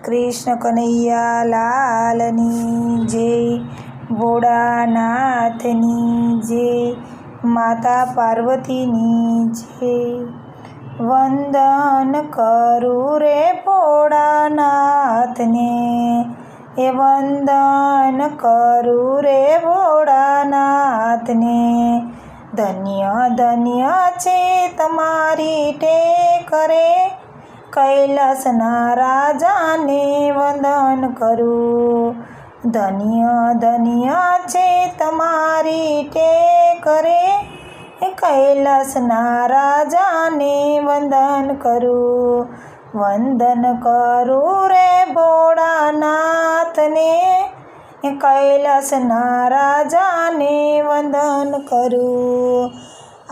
કૃષ્ણ કનૈયા લાલની જય, ભોળાનાથની જય, માતા પાર્વતીની જય। વંદન કરું રે ભોળાનાથને, એ વંદન કરું રે ભોળાનાથને। ધન્ય ધન્ય છે તમારી ટેક રે, કૈલાસના રાજાને વંદન કરું। ધન્ય ધન્ય છે તમારી ટેક રે, કૈલાસના રાજાને વંદન કરું। વંદન કરું રે ભોળાનાથને, કૈલાસના રાજાને વંદન કરું।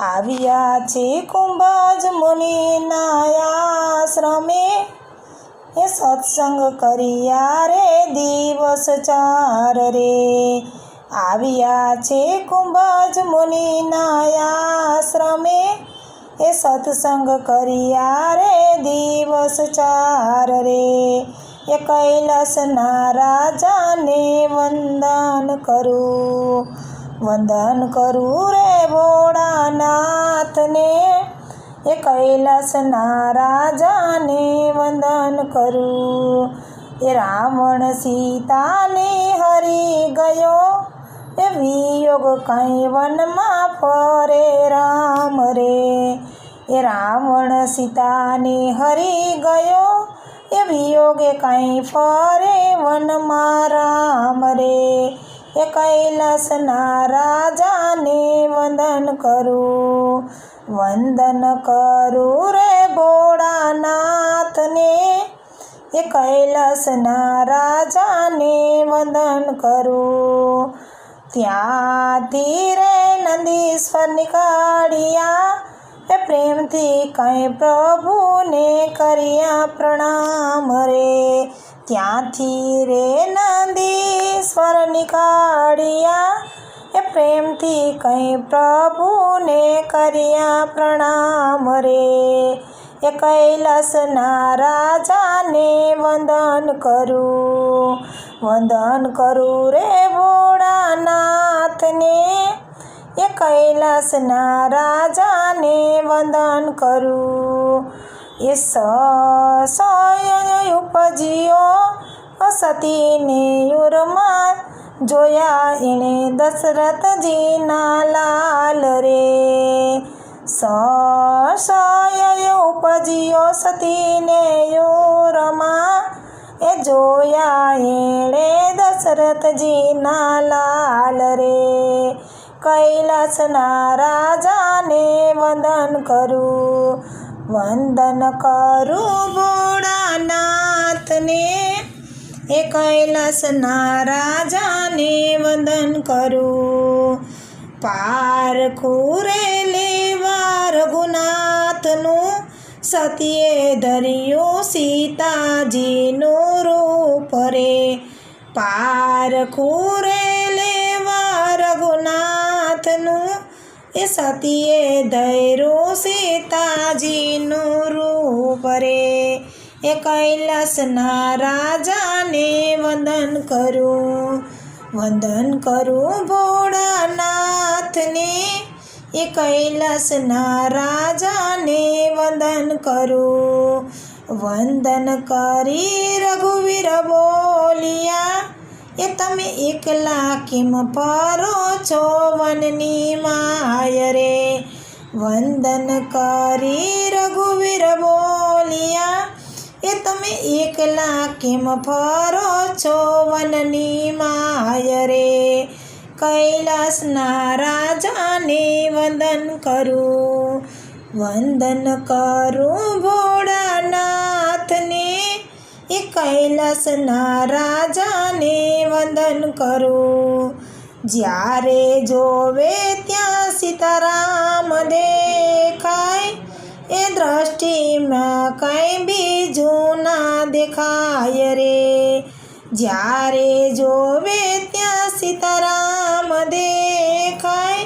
આવ્યા છે કુંભજ મુનિના આશ્રમે, એ સત્સંગ કર્યા રે દિવસ 4 રે। આવ્યા છે કુંભજ મુનિના આશ્રમે, એ સત્સંગ કર્યા રે દિવસ 4 રે। એ કૈલાસના રાજાને વંદન કરું। વંદન કરું રે ભોળાનાથને, એ કૈલાસના રાજાને વંદન કરું। એ રાવણ સીતાને હરી ગયો, એ વિયોગ કઈ વનમાં ફરે રામ રે। એ રાવણ સીતાને હરી ગયો, એ વિયોગે કઈ ફરે વનમાં રામ રે। એ કૈલાસના રાજાને વંદન કરું। વંદન કરું રે ભોળાનાથને, એ કૈલાસના રાજાને વંદન કરું। ત્યાંથી રે નંદીશ્વર નીકળ્યા, એ પ્રેમથી કઈ પ્રભુને કર્યા પ્રણામ રે। ત્યાંથી રે નંદીશ્વર નીકળ્યા, એ પ્રેમથી કઈ પ્રભુને કર્યા પ્રણામ રે। એ કૈલાસના રાજાને વંદન કરું। વંદન કરું રે ભોળાનાથને, એ કૈલાસના રાજાને વંદન કરું। એ સય ઉપજ્યો સતીને યુરમાં, જોયા એણે દશરથજીના લાલ રે। સય ઉપજ્યો સતીને યુરમાં, એ જોયા એણે દશરથજીના લાલ રે। કૈલાસના રાજાને વંદન કરું। વંદન કરું ભોળાનાથને, એ કૈલાસના રાજાને વંદન કરું। પારખું રે લેવા રઘુનાથનું, સતીએ ધર્યું સીતાજીનું રૂપ રે। પારખું રે લેવા રઘુનાથનું, એ સતીએ ધર્યું સીતાજીનું રૂપ રે। એ કૈલાસના રાજાને વંદન કરું। વંદન કરું ભોળાનાથને, એ કૈલાસના રાજાને વંદન કરું। વંદન કરી રઘુવીર બોલ્યા, એ તમે એકલા કેમ ફરો છો વનની માય રે। વંદન કરી રઘુવીર બોલ્યા, એ તમે એકલા કેમ ફરો છો વનની માય રે। કૈલાસના રાજાને વંદન કરું। વંદન કરું ભોળાનાથને, એ કૈલાસના રાજાને વંદન કરું। જ્યારે જોવે ત્યાં સીતારામ દેખાય, એ દ્રષ્ટિમાં કઈ બીજું ના દેખાય રે। જ્યારે જોવે ત્યાં સીતારામ દેખાય,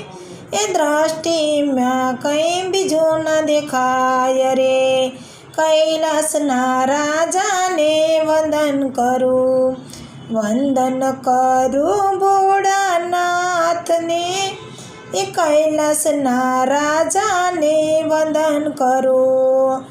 એ દ્રષ્ટિમાં કઈ બીજું ન દેખાય રે। કૈલાસના રાજાને વંદન વંદન કરું. વંદન કરું ભોળાનાથને, એ કૈલાસના રાજાને વંદન કરું.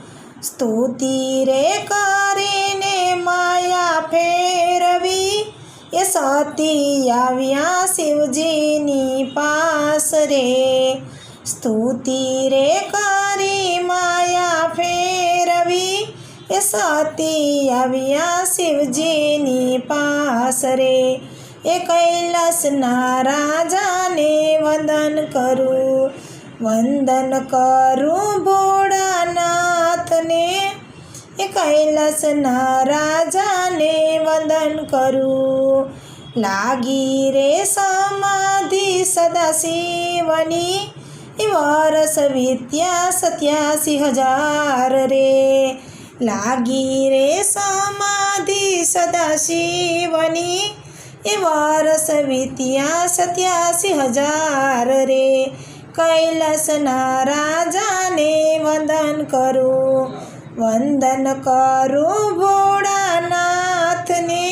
સ્તુતિ રે કરીને માયા ફેરવી, એ સતી આવ્યા શિવજીની પાસ રે. સ્તુતિ રે કરી માયા ફેરવી, એ સતી આવ્યા શિવજીની પાસ રે. એ કૈલાસના રાજાને વંદન કરું. વંદન કરું ભોળાનાથને, એ કૈલાસના રાજાને વંદન કરું. લાગી રે સમાધિ સદાશિવની, એ વર્ષ વીત્યા 87,000 રે. લાગી રે સમાધિ સદાશિવની, એ વર્ષ વીત્યા 87,000 રે. કૈલાસના રાજાને વંદન કરું. વંદન કરું ભોળાનાથને,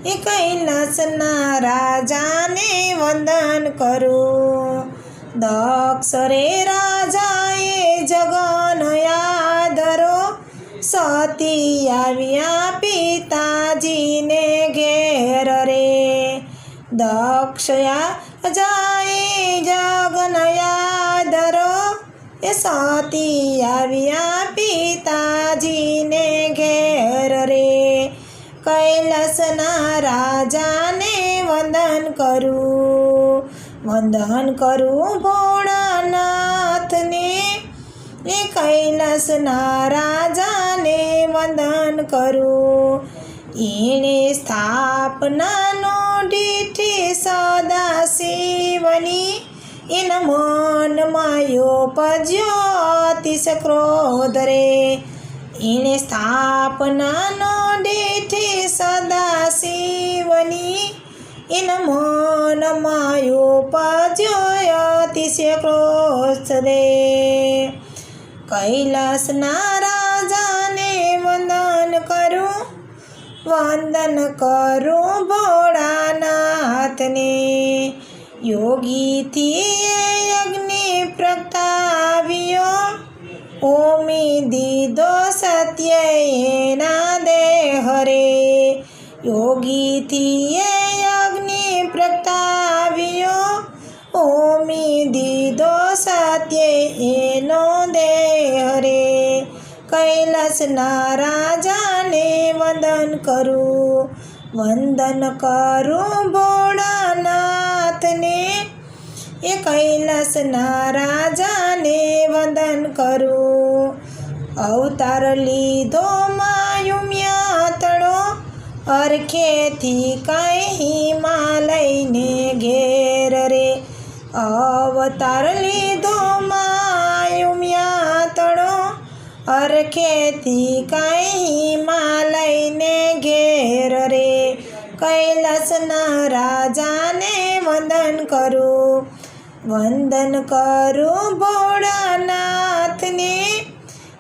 એ કૈલાસના રાજાને વંદન કરું. દક્ષ રે રાજાએ જગન યાદરો, સતી આવ્યા પિતાજીને ઘેર રે. દક્ષ રાજાએ જગન યાદરો, એ સતી આવ્યા પિતાજીને ઘેર રે. કૈલાસના રાજાને વંદન કરું. વંદન કરું ભોળાનાથને, એ કૈલાસના રાજાને વંદન કરું. એણે સ્થાપનાનો દીઠી સદાશિવની, એના મનમાં યોપજ્યો અતિશય ક્રોધ રે. એણે સ્થાપનાનો દીઠી સદાશિવની, એના મનમાં યોપજ્યો અતિશય ક્રોધ રે. કૈલાસના રાજાને વંદન કરું. વંદન કરું ભોળાનાથને. યોગીથી એ અગ્નિ પ્રગટાવ્યો, હોમી દીધો સત્ય એના દેહ રે. યોગીથી એ અગ્નિ પ્રગટાવ્યો, હોમી દીધો સત્ય એનો દેહ રે. કૈલાસના રાજાને વંદન કરું. વંદન કરું ભોળાનાથને, એ કૈલાસના રાજાને વંદન કરું. અવતાર લીધો માયુમ્યાતણો, અરખેથી કઈ હિમાલયને ઘેર રે. અવતાર લીધો માયુમ્યાતણો, અરખેથી કઈ હિમાલયને ઘેર રે. કૈલાસના રાજાને વંદન કરું. વંદન કરું ભોળાનાથને,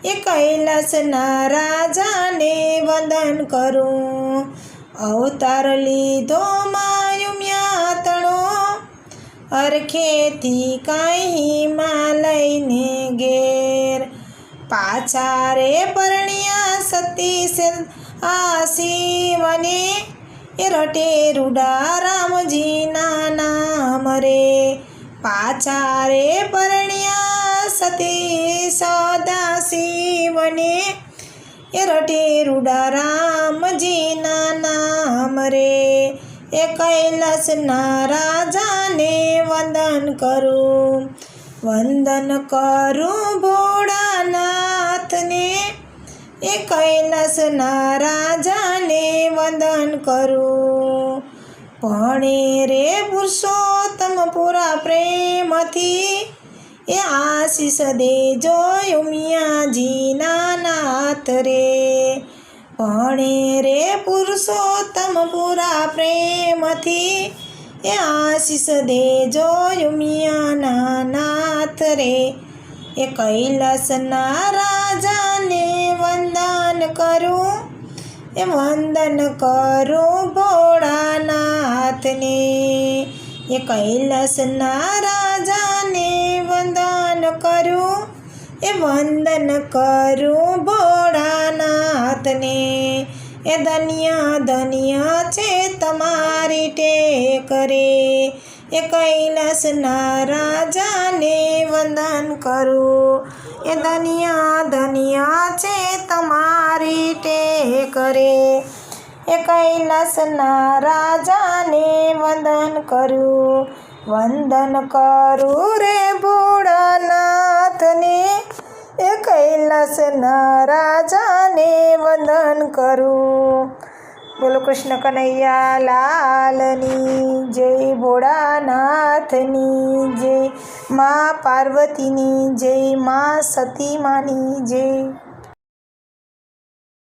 એ કૈલાસના રાજાને વંદન કરું. અવતાર લીધો માયુમ્યાતણો, અરખેથી કઈ હિમાલયને ઘેર. પાછા રે પરણ્યા સતી આ શિવને, એ રટે રૂડા રામજીના નામ રે. પાછા રે પરણ્યા સતી સદાશિવને, એ રટે રૂડા રામજીના નામ રે. એ કૈલાસના રાજાને વંદન કરું. વંદન કરું ભોળાનાથને, એ કૈલાસના રાજાને વંદન કરું. ભણે રે પુરુષોત્તમ પૂરા પ્રેમથી, એ આશીષ દેજો ઉમિયાજીના નાથ રે. ભણે રે પુરુષોત્તમ પૂરા પ્રેમથી, એ આશીષ દેજો ઉમિયાના નાથ રે. એ કૈલાસના રાજાને વંદન કરું. એ એ વંદન કરું ભોળાનાથને. એ કૈલાસના રાજાને વંદન કરું, એ વંદન કરું ભોળાનાથને. એ ધન્ય ધન્ય છે તમારી ટેક રે, એ કૈલાસના રાજાને વંદન કરું. એ ધન્ય ધન્ય છે તમારી ટેક રે, એ કૈલાસના રાજાને વંદન કરું. વંદન કરું રે ભોળાનાથને, એ કૈલાસના રાજાને વંદન કરું. બોલો કૃષ્ણ કનૈયા લાલની જય, ભોળાનાથની જય, મા પાર્વતીની જય, મા સતી માની જય.